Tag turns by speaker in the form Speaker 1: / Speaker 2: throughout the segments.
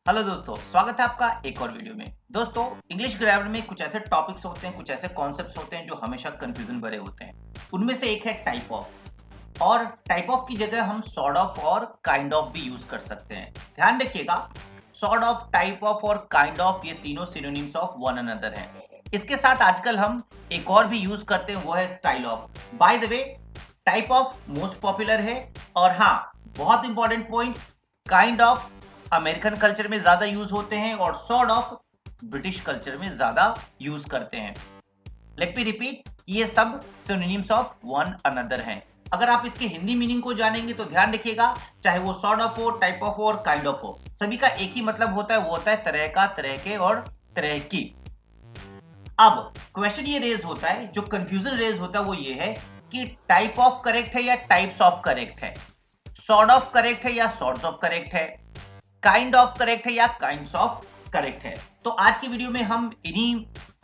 Speaker 1: Hello दोस्तों, स्वागत है आपका एक और वीडियो में। दोस्तों, इंग्लिश ग्रामर में कुछ ऐसे टॉपिक्स होते हैं, कुछ ऐसे कॉन्सेप्ट्स होते हैं जो हमेशा कंफ्यूजन भरे होते हैं। उनमें से एक है टाइप ऑफ, और टाइप ऑफ की जगह हम सॉर्ट ऑफ और काइंड ऑफ भी यूज कर सकते हैं। ध्यान रखिएगा, सॉर्ट ऑफ, टाइप ऑफ और काइंड ऑफ ये तीनों सिनोनिम्स ऑफ वन अनदर हैं। इसके साथ आजकल हम एक और भी यूज करते हैं, वो है style of. By the way, type of most popular है, और हाँ, बहुत important point, kind of American culture में ज्यादा यूज होते हैं और सॉर्ट ऑफ ब्रिटिश कल्चर में ज्यादा यूज करते हैं। लेट मी रिपीट, ये सब सिनोनिम्स ऑफ वन अनदर हैं। अगर आप इसके हिंदी मीनिंग को जानेंगे तो ध्यान रखिएगा, चाहे वो सॉर्ट ऑफ हो, टाइप ऑफ हो और काइंड ऑफ हो, सभी का एक ही मतलब होता है, वो होता है तरह का, तरह के और तरह की। अब क्वेश्चन ये रेज होता है, जो कंफ्यूजन रेज होता है वो ये है कि टाइप ऑफ करेक्ट है या टाइप्स ऑफ करेक्ट है, सॉर्ट ऑफ करेक्ट है या सॉर्ट्स ऑफ करेक्ट है, काइंड ऑफ करेक्ट है या काइंड्स ऑफ करेक्ट है। तो आज की वीडियो में हम इन्हीं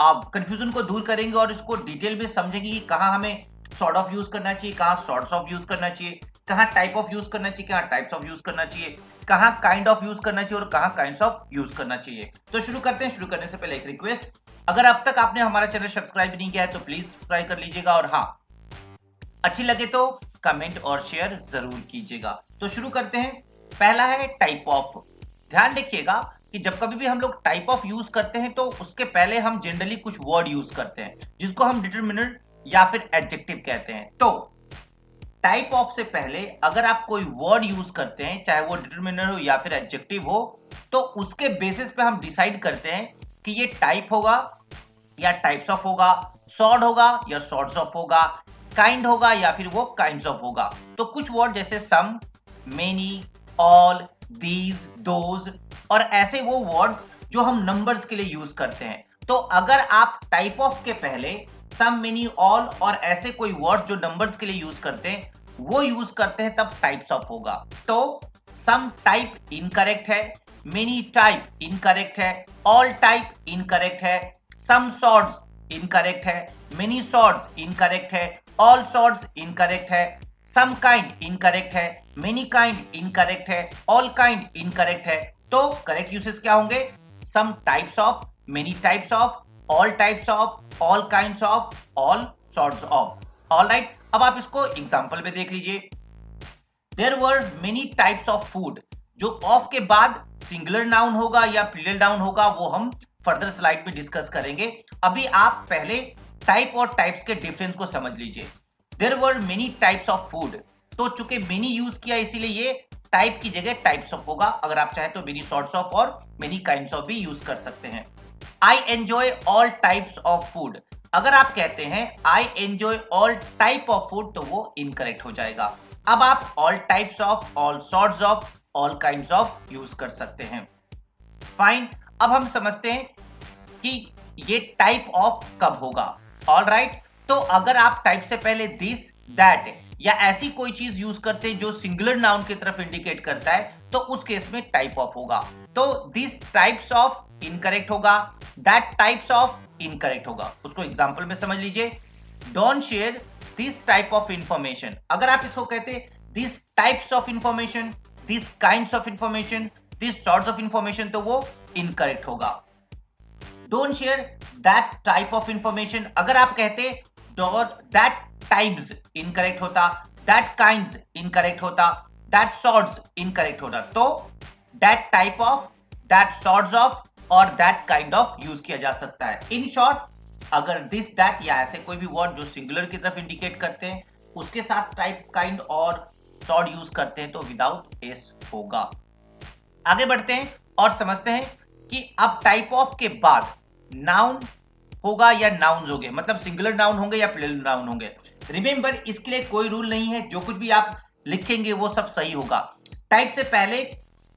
Speaker 1: कंफ्यूजन को दूर करेंगे और इसको डिटेल में समझेंगे कि कहां हमें सॉर्ट ऑफ यूज करना चाहिए, कहां सॉर्ट्स ऑफ यूज करना चाहिए, कहां टाइप ऑफ यूज करना चाहिए, कहां टाइप्स ऑफ यूज करना चाहिए, कहां काइंड ऑफ यूज करना चाहिए और कहां काइंड्स ऑफ यूज करना चाहिए। तो शुरू करते हैं। शुरू करने से पहले एक रिक्वेस्ट, अगर अब तक आपने हमारा चैनल सब्सक्राइब नहीं किया है तो प्लीज सब्सक्राइब कर लीजिएगा, और हाँ, अच्छी लगे तो कमेंट और शेयर जरूर कीजिएगा। तो शुरू करते हैं। पहला है टाइप ऑफ। ध्यान रखिएगा कि जब कभी भी हम लोग टाइप ऑफ यूज करते हैं तो उसके पहले हम जनरली कुछ वर्ड यूज करते हैं जिसको हम डिटरमिनर या फिर एडजेक्टिव कहते हैं। तो टाइप ऑफ से पहले अगर आप कोई वर्ड यूज करते हैं, चाहे वो डिटरमिनर हो या फिर एडजेक्टिव हो, तो उसके बेसिस पे हम डिसाइड करते हैं कि ये टाइप होगा या टाइप्स ऑफ होगा, सॉर्ट होगा या सॉर्ट्स ऑफ होगा, काइंड होगा या फिर वो काइंड्स ऑफ होगा। तो कुछ वर्ड जैसे सम, मेनी, ऑल, दीज, दोज और ऐसे वो वर्ड्स जो हम नंबर्स के लिए यूज करते हैं। तो अगर आप टाइप ऑफ के पहले सम, मेनी, ऑल और ऐसे कोई वर्ड जो नंबर्स के लिए यूज करते हैं वो यूज करते हैं, तब टाइप्स ऑफ होगा। तो सम टाइप इनकरेक्ट है, मेनी टाइप इनकरेक्ट है, ऑल टाइप इनकरेक्ट है, सम सॉर्ट्स इनकरेक्ट है, मेनी सॉर्ट्स इनकरेक्ट है, ऑल सॉर्ट्स इनकरेक्ट है, सम काइंड इनकरेक्ट है, मेनी काइंड इनकरेक्ट है, ऑल काइंड इनकरेक्ट है। तो करेक्ट यूसेस क्या होंगे? Some types of, many types of, all types of, all kinds of, all sorts of. Alright, अब आप इसको एग्जांपल में देख लीजिए। There were many types of food. जो ऑफ के बाद सिंगुलर नाउन होगा या प्लूरल नाउन होगा वो हम फर्दर स्लाइड में डिस्कस करेंगे। अभी आप पहले टाइप और टाइप्स के डिफरेंस को समझ लीजिए। There were many types of food, तो चूंकि मेनी यूज किया इसीलिए ये टाइप की जगह टाइप्स ऑफ होगा। अगर आप चाहे तो मेनी सॉर्ट्स ऑफ और मेनी काइंड्स ऑफ भी यूज कर सकते हैं। I enjoy all types of food, अगर आप कहते हैं I enjoy all type of food तो वो इनकरेक्ट हो जाएगा। अब आप all types of, all sorts of, all kinds of use कर सकते हैं। फाइन, अब हम समझते हैं कि ये टाइप ऑफ कब होगा। ऑलराइट, तो अगर आप टाइप से पहले दिस, दैट या ऐसी कोई चीज यूज करते हैं जो सिंगुलर नाउन की तरफ इंडिकेट करता है तो उस केस में टाइप ऑफ होगा। तो दिस टाइप्स ऑफ इनकरेक्ट होगा, दैट टाइप्स ऑफ इनकरेक्ट होगा। उसको एग्जांपल में समझ लीजिए। Don't share this type of information, अगर आप इसको कहते this types of information, this kinds of information, this sorts of information, तो वो इनकरेक्ट होगा। Don't share that type of information, अगर आप कहते दैट टाइप्स इनकरेक्ट होता, दैट काइंड्स इनकरेक्ट होता, दैट सॉर्ट्स इनकरेक्ट होता। तो that type of, that sorts of और दैट काइंड ऑफ यूज किया जा सकता है। इन शॉर्ट, अगर दिस, दैट या ऐसे कोई भी वर्ड जो सिंगुलर की तरफ इंडिकेट करते हैं उसके साथ टाइप, काइंड और सॉर्ट यूज करते हैं तो विदाउट एस होगा। आगे बढ़ते हैं और समझते हैं कि अब टाइप ऑफ के बाद नाउन होगा या नाउन्स होंगे, मतलब सिंगुलर नाउन होंगे या प्लूरल नाउन होंगे। रिमेंबर, इसके लिए कोई रूल नहीं है, जो कुछ भी आप लिखेंगे वो सब सही होगा। टाइप से पहले,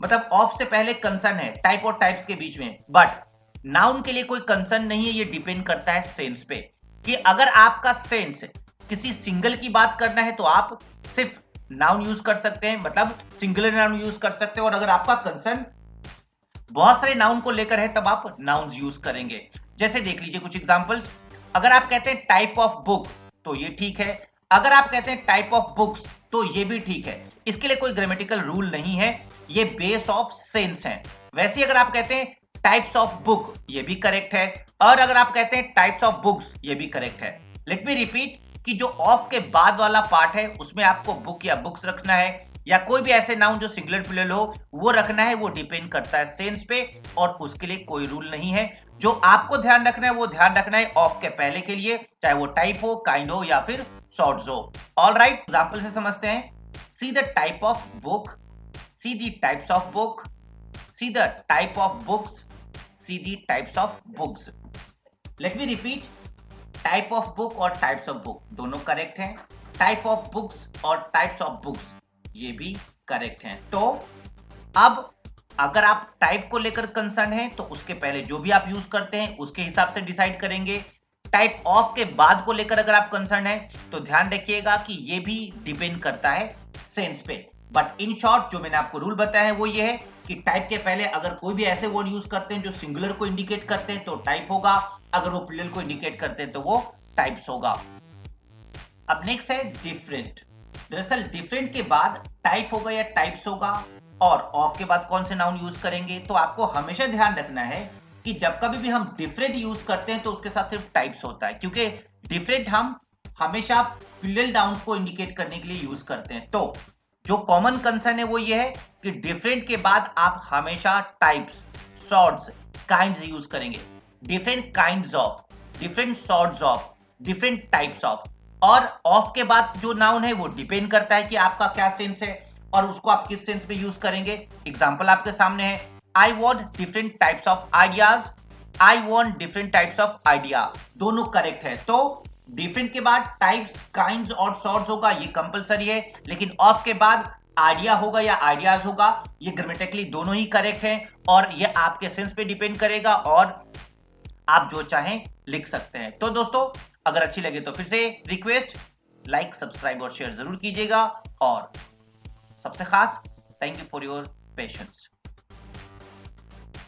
Speaker 1: मतलब ऑफ से पहले कंसर्न है टाइप और टाइप्स के बीच में, बट नाउन के लिए कोई कंसर्न नहीं है। ये डिपेंड करता है सेंस पे, कि अगर आपका सेंस किसी सिंगल की बात करना है तो आप सिर्फ नाउन यूज कर सकते हैं, मतलब सिंगुलर नाउन यूज कर सकते हैं, और अगर आपका कंसर्न बहुत सारे नाउन को लेकर है तब आप नाउन्स यूज करेंगे। जैसे देख लीजिए कुछ एग्जांपल्स। अगर आप कहते हैं टाइप ऑफ बुक तो ये ठीक है, अगर आप कहते हैं टाइप ऑफ बुक्स तो ये भी ठीक है। इसके लिए कोई ग्रामेटिकल रूल नहीं है, ये बेस ऑफ सेंस है। वैसे अगर आप कहते हैं टाइप्स ऑफ बुक, ये भी करेक्ट है, और अगर आप कहते हैं टाइप्स ऑफ बुक्स, ये भी करेक्ट है। लेट मी रिपीट कि जो ऑफ के बाद वाला पार्ट है उसमें आपको बुक या बुक्स रखना है, या कोई भी ऐसे नाउन जो सिंगुलर प्लूरल हो वो रखना है। वो डिपेंड करता है सेंस पे, और उसके लिए कोई रूल नहीं है। जो आपको ध्यान रखना है वो ध्यान रखना है ऑफ के पहले के लिए, चाहे वो टाइप हो, काइंड हो या फिर सॉर्ट्स हो। ऑल राइट, एग्जाम्पल से समझते हैं। See the type of book, see the types of book, see the type of books, see the types of books. Let me repeat, type of book और types of book दोनों correct हैं। Type of books और types of books ये भी correct हैं। तो अब अगर आप टाइप को लेकर कंसर्न है तो उसके पहले जो भी आप यूज करते हैं उसके हिसाब से डिसाइड करेंगे। टाइप ऑफ के बाद को लेकर अगर आप कंसर्न है तो ध्यान रखिएगा कि ये भी डिपेंड करता है सेंस पे। बट इन शॉर्ट जो मैंने आपको रूल बताया है वो ये है कि टाइप के पहले अगर कोई भी ऐसे वर्ड यूज करते हैं जो सिंगुलर को इंडिकेट करते हैं तो टाइप होगा, अगर वो प्लूरल को इंडिकेट करते हैं तो वो टाइप्स होगा। अब नेक्स्ट है डिफरेंट। दरअसल डिफरेंट के बाद टाइप होगा या टाइप्स होगा, और ऑफ के बाद कौन से नाउन यूज करेंगे। तो आपको हमेशा ध्यान रखना है कि जब कभी भी हम डिफरेंट यूज करते हैं तो उसके साथ सिर्फ टाइप्स होता है, क्योंकि डिफरेंट हम हमेशा प्लूरल नाउन को इंडिकेट करने के लिए यूज करते हैं। तो जो कॉमन कंसर्न है वो ये है कि डिफरेंट के बाद आप हमेशा टाइप्स, सॉर्ट्स, काइंड्स यूज करेंगे। Different kinds of, different sorts of, different types of. और ऑफ के बाद जो नाउन है वो डिपेंड करता है कि आपका क्या सेंस है और उसको आप किस सेंस में यूज करेंगे। एग्जांपल आपके सामने है, I want different types of ideas, I want different types of idea, दोनों करेक्ट है। तो डिफरेंट के बाद टाइप्स, काइंड्स और सॉर्ट्स होगा, ये कंपलसरी है। लेकिन ऑफ के बाद आइडिया होगा या आइडियाज होगा, ये ग्रामेटिकली दोनों ही करेक्ट है, और ये आपके सेंस पे डिपेंड करेगा, और आप जो चाहें लिख सकते हैं। तो दोस्तों अगर अच्छी लगे तो फिर से रिक्वेस्ट, लाइक, सब्सक्राइब और शेयर जरूर कीजिएगा, और सबसे खास thank you for your patience.